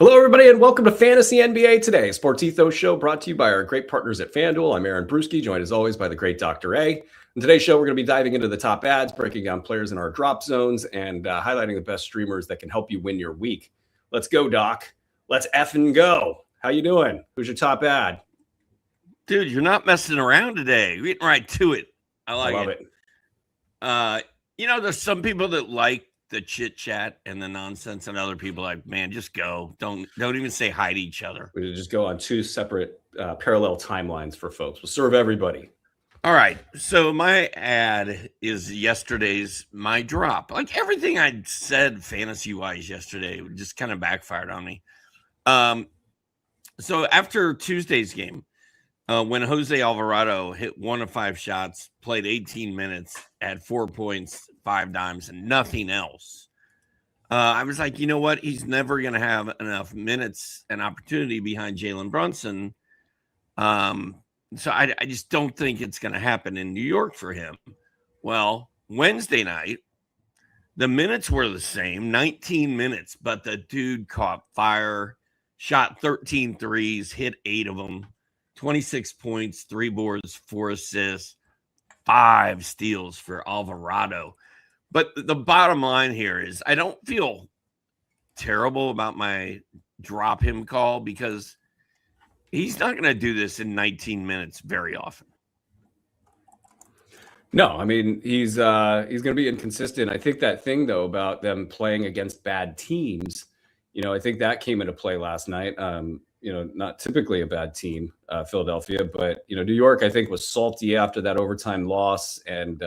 Hello, everybody, and welcome to Fantasy NBA Today, a Sports Ethos show brought to you by our great partners at FanDuel. I'm Aaron Bruski, joined as always by the great Dr. A. In today's show, we're going to be diving into the top ads, breaking down players in our drop zones, and highlighting the best streamers that can help you win your week. Let's go, Doc. Let's effing go. How you doing? Who's your top ad? Dude, you're not messing around today. We're getting right to it. I love it. There's some people that like the chit chat and the nonsense, and other people like, man, just go. Don't even say hi to each other. We just go on two separate parallel timelines for folks. We'll serve everybody. All right. So my ad is yesterday's my drop. Like everything I said fantasy wise yesterday just kind of backfired on me. So after Tuesday's game, when Jose Alvarado hit 1 of 5 shots, played 18 minutes, had 4 points, 5 dimes, and nothing else, I was like, you know what? He's never going to have enough minutes and opportunity behind Jalen Brunson. So I just don't think it's going to happen in New York for him. Well, Wednesday night, the minutes were the same, 19 minutes, but the dude caught fire, shot 13 threes, hit 8 of them. 26 points, 3 boards, 4 assists, 5 steals for Alvarado. But the bottom line here is I don't feel terrible about my drop him call because he's not going to do this in 19 minutes very often. No, I mean, he's going to be inconsistent. I think that thing, though, about them playing against bad teams, I think that came into play last night. Not typically a bad team, Philadelphia, but, New York, I think, was salty after that overtime loss. And,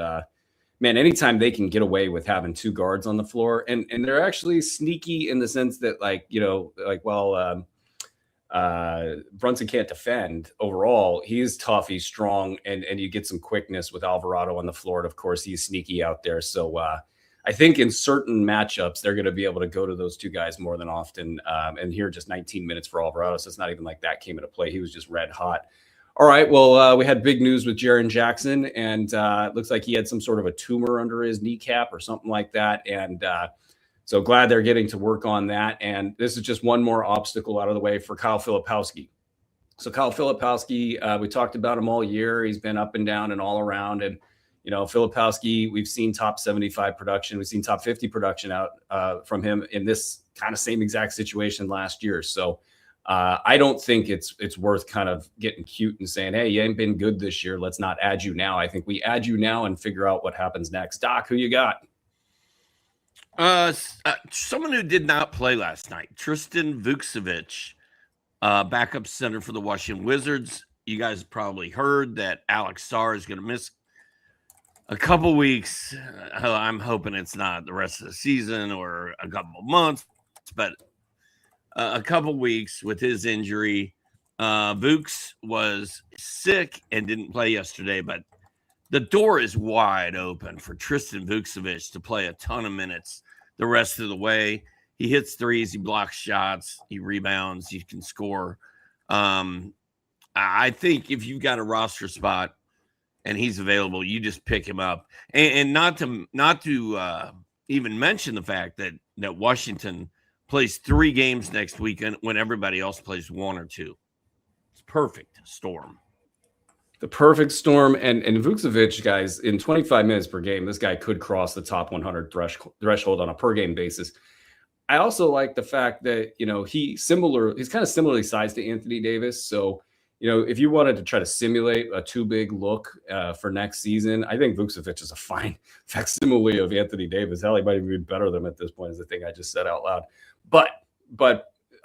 man, anytime they can get away with having 2 guards on the floor, and they're actually sneaky in the sense that, Brunson can't defend overall. He's tough, he's strong, and you get some quickness with Alvarado on the floor. And, of course, he's sneaky out there. So, I think in certain matchups, they're going to be able to go to those 2 guys more than often. And here, just 19 minutes for Alvarado. So it's not even like that came into play. He was just red hot. All right. Well, we had big news with Jaren Jackson, and it looks like he had some sort of a tumor under his kneecap or something like that. And so glad they're getting to work on that. And this is just one more obstacle out of the way for Kyle Filipowski. So Kyle Filipowski, we talked about him all year. He's been up and down and all around. And Filipowski, we've seen top 75 production. We've seen top 50 production out from him in this kind of same exact situation last year. So I don't think it's worth kind of getting cute and saying, hey, you ain't been good this year. Let's not add you now. I think we add you now and figure out what happens next. Doc, who you got? Someone who did not play last night, Tristan Vukcevic, backup center for the Washington Wizards. You guys probably heard that Alex Sarr is going to miss a couple weeks. I'm hoping it's not the rest of the season or a couple of months, but a couple weeks with his injury. Vukes was sick and didn't play yesterday, but the door is wide open for Tristan Vukcevic to play a ton of minutes the rest of the way. He hits threes, he blocks shots, he rebounds, he can score. I think if you've got a roster spot and he's available, you just pick him up. And not to even mention the fact that Washington plays 3 games next weekend when everybody else plays 1 or 2. It's perfect storm. The perfect storm. And Vukcevic, guys, in 25 minutes per game, this guy could cross the top 100 threshold on a per game basis. I also like the fact that, he's kind of similarly sized to Anthony Davis. So, if you wanted to try to simulate a too big look for next season, I think Vukcevic is a fine facsimile of Anthony Davis. Hell, he might even be better than him at this point, is the thing I just said out loud. But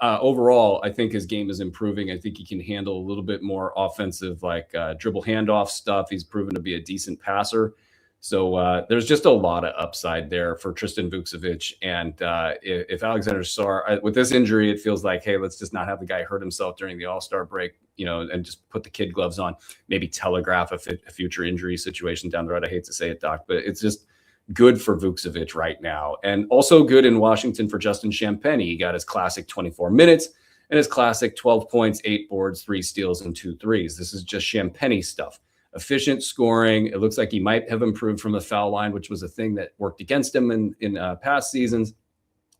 overall, I think his game is improving. I think he can handle a little bit more offensive, dribble handoff stuff. He's proven to be a decent passer. So there's just a lot of upside there for Tristan Vukcevic. And if Alexander Sarr, with this injury, it feels like, hey, let's just not have the guy hurt himself during the All-Star break, and just put the kid gloves on, maybe telegraph a future injury situation down the road. I hate to say it, Doc, but it's just good for Vukcevic right now. And also good in Washington for Justin Champagnie. He got his classic 24 minutes and his classic 12 points, 8 boards, 3 steals, and 2 threes. This is just Champagnie stuff. Efficient scoring. It looks like he might have improved from the foul line, which was a thing that worked against him in past seasons.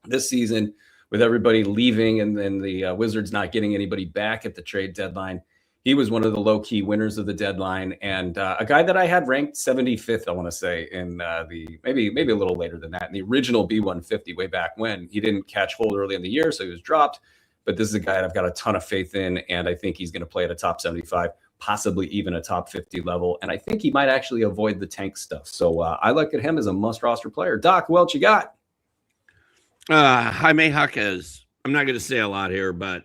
This season, with everybody leaving and then the Wizards not getting anybody back at the trade deadline. He was one of the low-key winners of the deadline, and a guy that I had ranked 75th, I want to say, in the maybe a little later than that, in the original B150 way back when. He didn't catch hold early in the year, so he was dropped. But this is a guy I've got a ton of faith in, and I think he's going to play at a top 75, possibly even a top 50 level. And I think he might actually avoid the tank stuff. So I look at him as a must-roster player. Doc, who else you got? Jaime Jaquez. I'm not going to say a lot here, but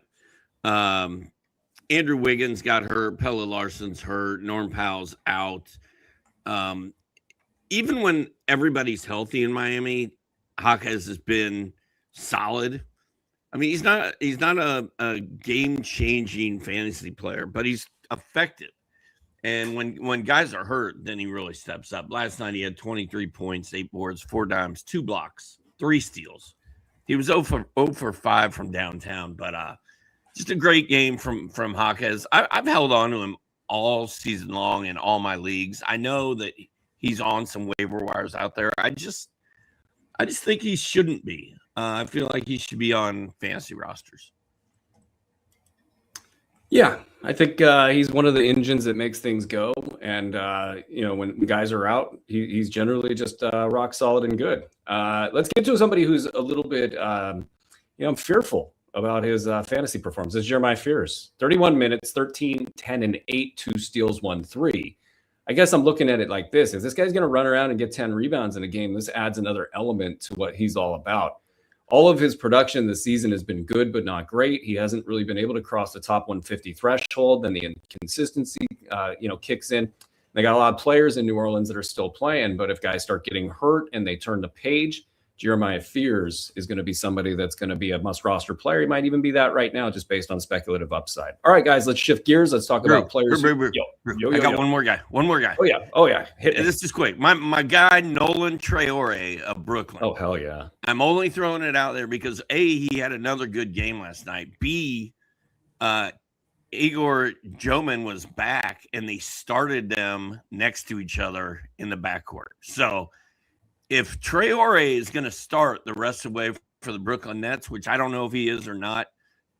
Andrew Wiggins got hurt. Pelle Larsson's hurt. Norm Powell's out. Even when everybody's healthy in Miami, Jaquez has been solid. I mean, he's not a game-changing fantasy player, but he's effective. And when guys are hurt, then he really steps up. Last night he had 23 points, 8 boards, 4 dimes, 2 blocks, 3 steals. He was 0 for 5 from downtown, but just a great game from Jaquez. I've held on to him all season long in all my leagues. I know that he's on some waiver wires out there. I just think he shouldn't be. I feel like he should be on fantasy rosters. Yeah, I think he's one of the engines that makes things go. And, when guys are out, he's generally just rock solid and good. Let's get to somebody who's a little bit, I'm fearful about his fantasy performance. This is Jeremiah Fears. 31 minutes, 13, 10, and 8, 2 steals, 1 3. I guess I'm looking at it like this. If this guy's going to run around and get 10 rebounds in a game, this adds another element to what he's all about. All of his production this season has been good, but not great. He hasn't really been able to cross the top 150 threshold. Then the inconsistency, kicks in. They got a lot of players in New Orleans that are still playing, but if guys start getting hurt and they turn the page, Jeremiah Fears is going to be somebody that's going to be a must-roster player. He might even be that right now, just based on speculative upside. All right, guys, let's shift gears. Let's talk about players. I got one more guy. Oh, yeah. This is quick. My guy, Nolan Traore of Brooklyn. Oh, hell yeah. I'm only throwing it out there because, A, he had another good game last night. B, Igor Joman was back, and they started them next to each other in the backcourt. So if Traore is going to start the rest of the way for the Brooklyn Nets, which I don't know if he is or not,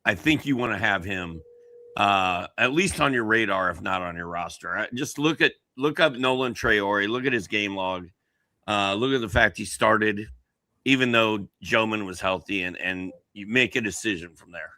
I think you want to have him at least on your radar, if not on your roster. Just look up Nolan Traore, look at his game log, look at the fact he started, even though Joman was healthy, and you make a decision from there.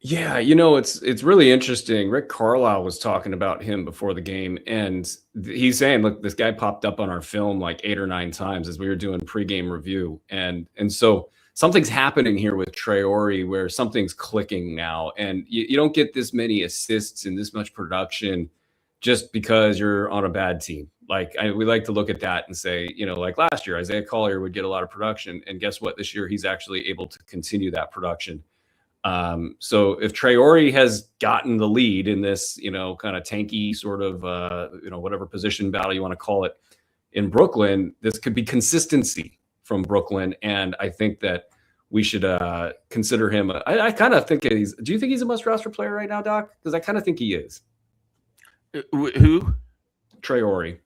Yeah, it's really interesting. Rick Carlisle was talking about him before the game, and he's saying, look, this guy popped up on our film like 8 or 9 times as we were doing pregame review. And so something's happening here with Traore where something's clicking now. And you don't get this many assists and this much production just because you're on a bad team. We like to look at that and say, like last year, Isaiah Collier would get a lot of production. And guess what? This year, he's actually able to continue that production. So if Traore has gotten the lead in this, kind of tanky sort of, whatever position battle you want to call it in Brooklyn, this could be consistency from Brooklyn. And I think that we should consider him. I kind of think do you think he's a must roster player right now, Doc? Because I kind of think he is. Who? Traore.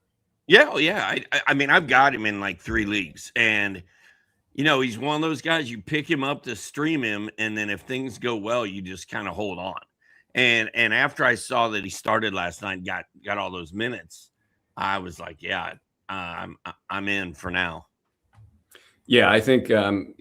Yeah. Oh, yeah. I mean, I've got him in like 3 leagues, and he's one of those guys, you pick him up to stream him, and then if things go well, you just kind of hold on. And after I saw that he started last night, got all those minutes, I was like, yeah, I'm in for now. Yeah, I think maybe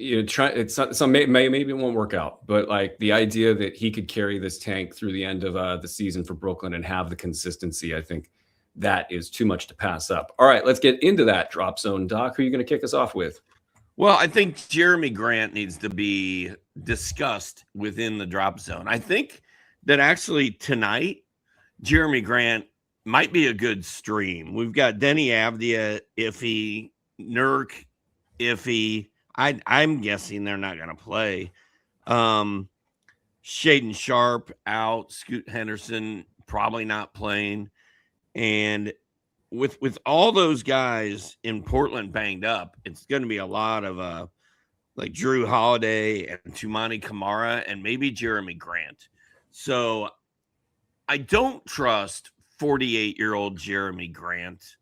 it won't work out, but like the idea that he could carry this tank through the end of the season for Brooklyn and have the consistency, I think that is too much to pass up. All right, let's get into that drop zone. Doc, who are you going to kick us off with? Well, I think Jeremy Grant needs to be discussed within the drop zone. I think that actually tonight, Jeremy Grant might be a good stream. We've got Denny Avdia, iffy, Nurk, iffy. I'm guessing they're not going to play. Shaden Sharp out. Scoot Henderson probably not playing. And with all those guys in Portland banged up, it's going to be a lot of like Drew Holiday and Tumani Kamara and maybe Jeremy Grant. So I don't trust 48-year-old Jeremy Grant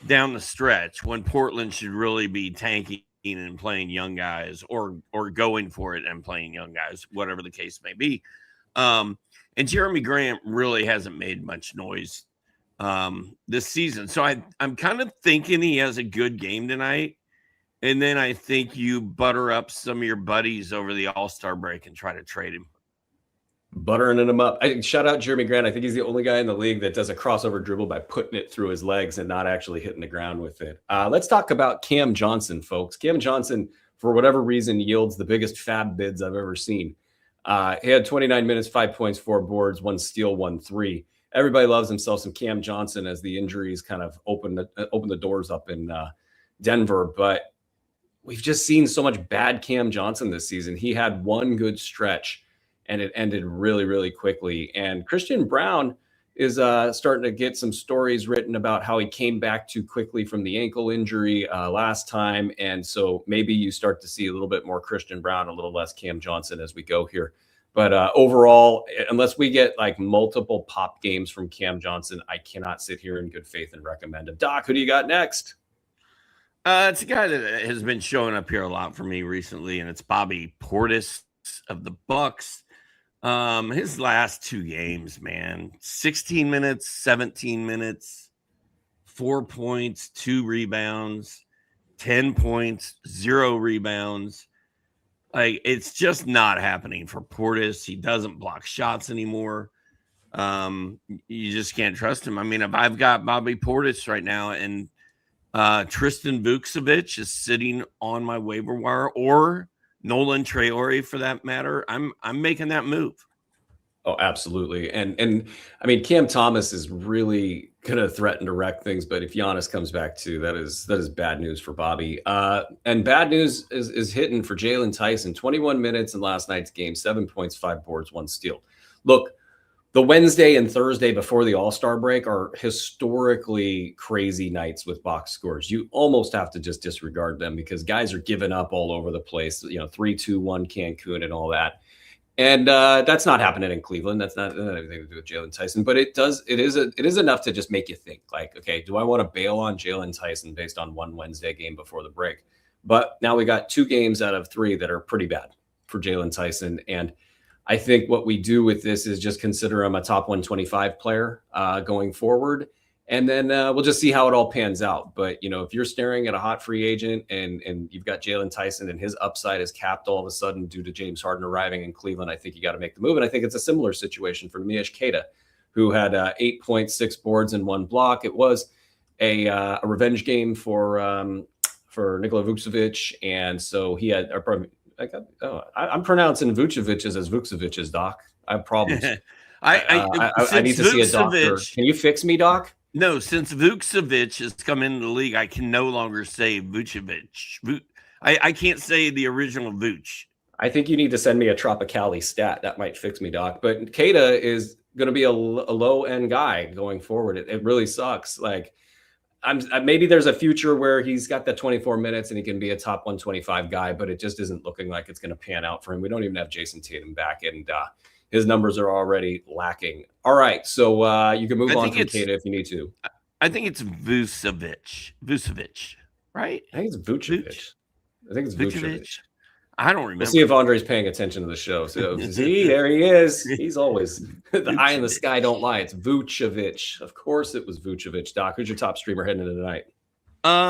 down the stretch when Portland should really be tanking and playing young guys, or going for it and playing young guys, whatever the case may be. And Jeremy Grant really hasn't made much noise this season. So I'm kind of thinking he has a good game tonight. And then I think you butter up some of your buddies over the All-Star break and try to trade him. Buttering him up. Shout out Jeremy Grant. I think he's the only guy in the league that does a crossover dribble by putting it through his legs and not actually hitting the ground with it. Let's talk about Cam Johnson, folks. Cam Johnson, for whatever reason, yields the biggest fab bids I've ever seen. He had 29 minutes, 5 points, 4 boards, 1 steal, 1 3. Everybody loves himself some Cam Johnson as the injuries kind of open the doors up in Denver. But we've just seen so much bad Cam Johnson this season. He had one good stretch, and it ended really, really quickly. And Christian Brown is starting to get some stories written about how he came back too quickly from the ankle injury last time. And so maybe you start to see a little bit more Christian Brown, a little less Cam Johnson as we go here. But overall, unless we get like multiple pop games from Cam Johnson, I cannot sit here in good faith and recommend him. Doc, who do you got next? It's a guy that has been showing up here a lot for me recently, and it's Bobby Portis of the Bucks. His last 2 games, man, 16 minutes, 17 minutes, 4 points, 2 rebounds, 10 points, 0 rebounds. Like, it's just not happening for Portis. He doesn't block shots anymore. You just can't trust him. I mean, if I've got Bobby Portis right now and Tristan Vukcevic is sitting on my waiver wire, or Nolan Traore for that matter, I'm making that move. Oh, absolutely. And I mean, Cam Thomas is really going to threaten to wreck things, but if Giannis comes back too, that is bad news for Bobby. And bad news is hitting for Jalen Tyson. 21 minutes in last night's game, 7 points, 5 boards, 1 steal. Look, the Wednesday and Thursday before the All-Star break are historically crazy nights with box scores. You almost have to just disregard them because guys are giving up all over the place. 3-2-1 Cancun and all that. And that's not happening in Cleveland. That's not anything to do with Jalen Tyson, but it is enough to just make you think like, okay, do I want to bail on Jalen Tyson based on one Wednesday game before the break? But now we got 2 games out of 3 that are pretty bad for Jalen Tyson. And I think what we do with this is just consider him a top 125 player going forward. And then we'll just see how it all pans out. But, if you're staring at a hot free agent and you've got Jalen Tyson and his upside is capped all of a sudden due to James Harden arriving in Cleveland, I think you got to make the move. And I think it's a similar situation for Neemias Queta, who had 8 points, 6 boards, and 1 block. It was a revenge game for Nikola Vucevic. And so he had I'm pronouncing Vucevic's as Vucevic's, Doc. I have problems. I need to see a doctor. Can you fix me, Doc? No, since Vucevic has come into the league, I can no longer say Vucevic. I can't say the original Vuce. I think you need to send me a Tropicali stat. That might fix me, Doc. But Queta is going to be a low-end guy going forward. It really sucks. Like, maybe there's a future where he's got that 24 minutes and he can be a top 125 guy, but it just isn't looking like it's going to pan out for him. We don't even have Jason Tatum back, and his numbers are already lacking. All right, so you can move on from Queta if you need to. I think it's Vucevic, right? I think it's Vucevic. I think it's Vucevic. I don't remember. We'll see if Andre's paying attention to the show. So see, there he is. He's always the eye in the sky don't lie. It's Vucevic. Of course it was Vucevic. Doc, who's your top streamer heading into tonight?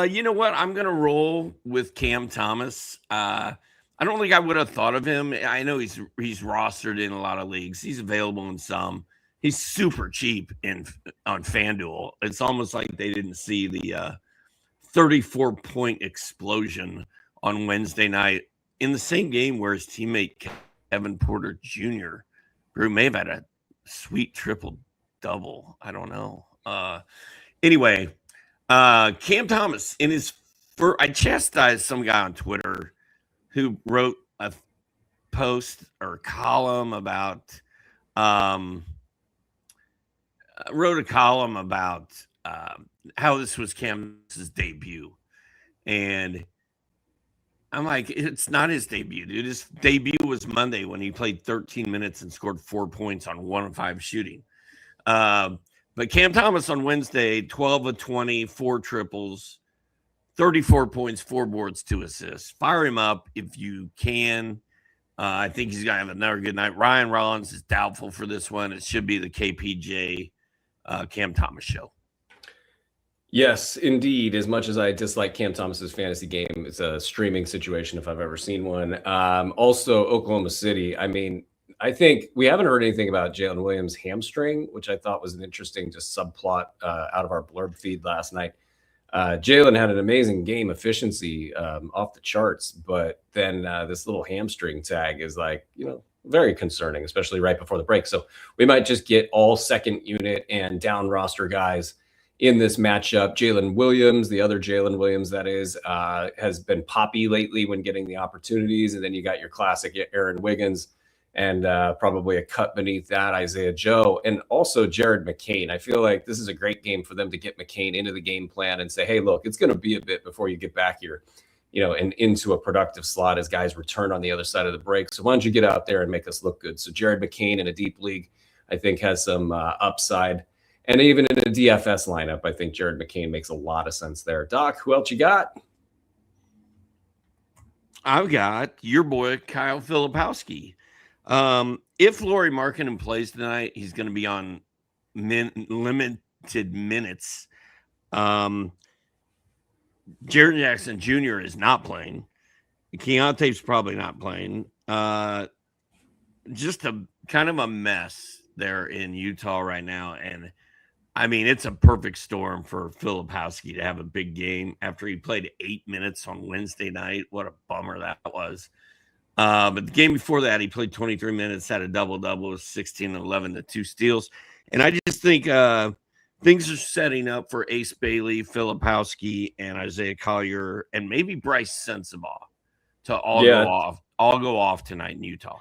You know what? I'm gonna roll with Cam Thomas. I don't think I would have thought of him. I know he's rostered in a lot of leagues. He's available in some. He's super cheap on FanDuel. It's almost like they didn't see the 34-point explosion on Wednesday night in the same game where his teammate Kevin Porter Jr., who may have had a sweet triple-double. I don't know. Anyway, Cam Thomas, I chastised some guy on Twitter who wrote a post or a column about how this was Cam's debut. And I'm like, it's not his debut, dude. His debut was Monday when he played 13 minutes and scored 4 points on 1 of 5 shooting. But Cam Thomas on Wednesday, 12 of 20, 4 triples, 34 points, 4 boards, 2 assists. Fire him up if you can. I think he's going to have another good night. Ryan Rollins is doubtful for this one. It should be the KPJ Cam Thomas show. Yes, indeed. As much as I dislike Cam Thomas's fantasy game, it's a streaming situation if I've ever seen one. Also, Oklahoma City. I mean, I think we haven't heard anything about Jalen Williams' hamstring, which I thought was an interesting just subplot out of our blurb feed last night. Jalen had an amazing game efficiency off the charts, but then this little hamstring tag is like, very concerning, especially right before the break. So we might just get all second unit and down roster guys in this matchup. Jalen Williams, the other Jalen Williams, that is, has been poppy lately when getting the opportunities. And then you got your classic Aaron Wiggins and probably a cut beneath that, Isaiah Joe, and also Jared McCain. I feel like this is a great game for them to get McCain into the game plan and say, hey, look, it's going to be a bit before you get back here, and into a productive slot as guys return on the other side of the break. So why don't you get out there and make us look good? So Jared McCain in a deep league, I think, has some upside. And even in a DFS lineup, I think Jared McCain makes a lot of sense there. Doc, who else you got? I've got your boy, Kyle Filipowski. If Lauri Markkanen plays tonight, he's going to be on limited minutes. Jared Jackson Jr. is not playing. Keontae's probably not playing. Just a kind of a mess there in Utah right now. And I mean, it's a perfect storm for Filipowski to have a big game after he played 8 minutes on Wednesday night. What a bummer that was. But the game before that, he played 23 minutes, had a double-double with 16 and 11 to 2 steals. And I just think things are setting up for Ace Bailey, Filipowski, and Isaiah Collier, and maybe Bryce Sensabaugh to all go off tonight in Utah.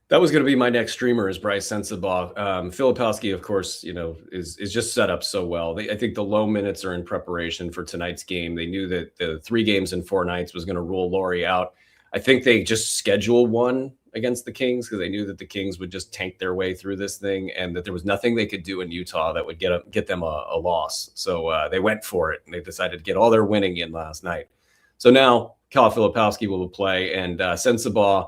That was going to be my next streamer, is Bryce Sensabaugh. Filipowski, of course, is just set up so well. I think the low minutes are in preparation for tonight's game. They knew that the 3 games in 4 nights was going to rule Lauri out. I think they just scheduled one against the Kings because they knew that the Kings would just tank their way through this thing and that there was nothing they could do in Utah that would get them a loss. So they went for it, and they decided to get all their winning in last night. So now Kyle Filipowski will play, and Sensabaugh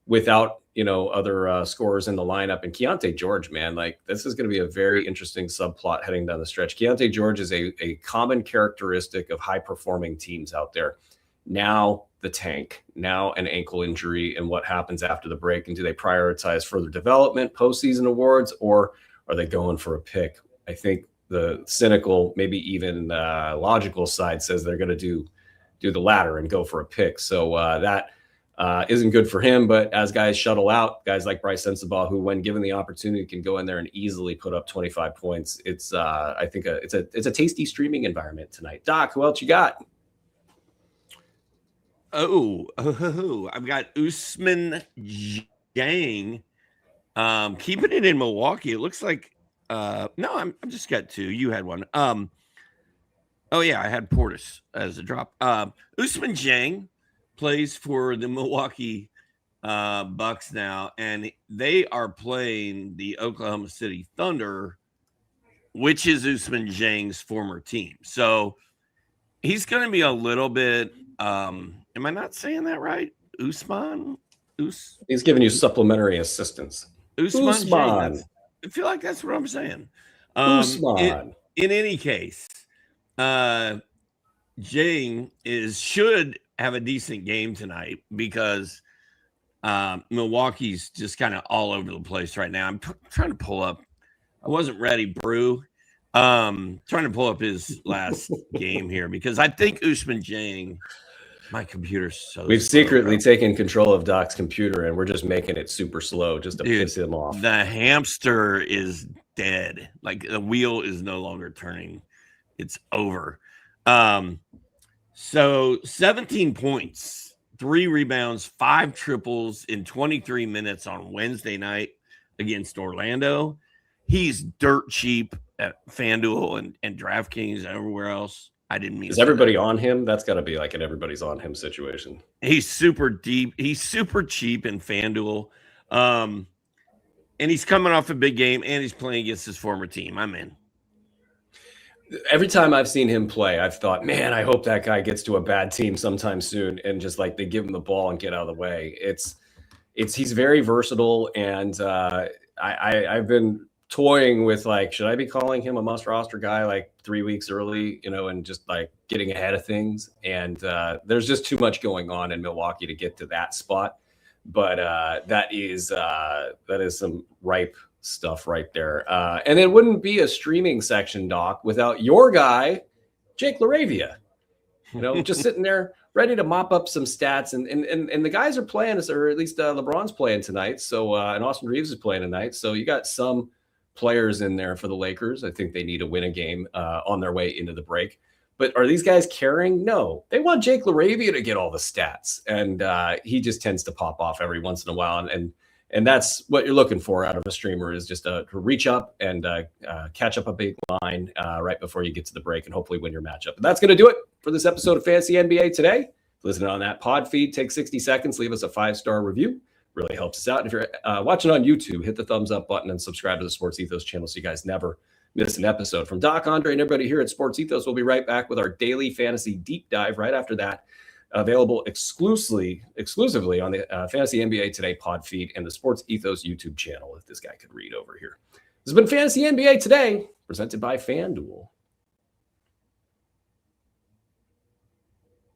without other scorers in the lineup, and Keontae George, man, like this is going to be a very interesting subplot heading down the stretch. Keontae George is a common characteristic of high-performing teams out there. Now the tank, now an ankle injury, and what happens after the break, and do they prioritize further development, postseason awards, or are they going for a pick? I think the cynical, maybe even logical side says they're going to do the latter and go for a pick. So that isn't good for him. But as guys shuttle out, guys like Bryce Sensabaugh, who when given the opportunity can go in there and easily put up 25 points, it's I think it's a tasty streaming environment tonight. Doc, who else you got? I've got Usman Jang. Keeping it in Milwaukee. It looks like no, I'm just got 2. You had one. Oh yeah, I had Portis as a drop. Usman Jang plays for the Milwaukee Bucks now, and they are playing the Oklahoma City Thunder, which is Usman Jang's former team. So he's going to be a little bit. Am I not saying that right? Usman? He's giving you supplementary assistance. Usman. I feel like that's what I'm saying. Usman. In any case, Jang should have a decent game tonight because Milwaukee's just kind of all over the place right now. I'm trying to pull up. I wasn't ready, Brew. Trying to pull up his last game here because I think Usman Jang. My computer's so We've slow, secretly taken control of Doc's computer, and we're just making it super slow just to piss him off. The hamster is dead. Like the wheel is no longer turning. It's over. So 17 points, 3 rebounds, 5 triples in 23 minutes on Wednesday night against Orlando. He's dirt cheap at FanDuel and DraftKings and everywhere else. I didn't mean. Is everybody on him? That's got to be like an everybody's on him situation. He's super deep. He's super cheap in FanDuel. And he's coming off a big game, and he's playing against his former team. I'm in. Every time I've seen him play, I've thought, man, I hope that guy gets to a bad team sometime soon, and just like they give him the ball and get out of the way. He's very versatile, and I've been toying with, like, should I be calling him a must roster guy like 3 weeks early, and just like getting ahead of things. And there's just too much going on in Milwaukee to get to that spot. But that is some ripe stuff right there. And it wouldn't be a streaming section, Doc, without your guy, Jake LaRavia, just sitting there ready to mop up some stats. And the guys are playing, or at least LeBron's playing tonight. So and Austin Reeves is playing tonight. So you got some players in there for the Lakers. I think they need to win a game on their way into the break. But are these guys caring? No, they want Jake LaRavia to get all the stats, and he just tends to pop off every once in a while. And that's what you're looking for out of a streamer, is just to reach up and catch up a big line right before you get to the break and hopefully win your matchup. And that's going to do it for this episode of Fantasy NBA Today. Listen on that pod feed. Take 60 seconds. Leave us a 5-star review. Really helps us out. And if you're watching on YouTube, hit the thumbs up button and subscribe to the Sports Ethos channel so you guys never miss an episode. From Doc, Andre, and everybody here at Sports Ethos, we'll be right back with our daily fantasy deep dive right after that. Available exclusively on the Fantasy NBA Today pod feed and the Sports Ethos YouTube channel, if this guy could read over here. This has been Fantasy NBA Today, presented by FanDuel.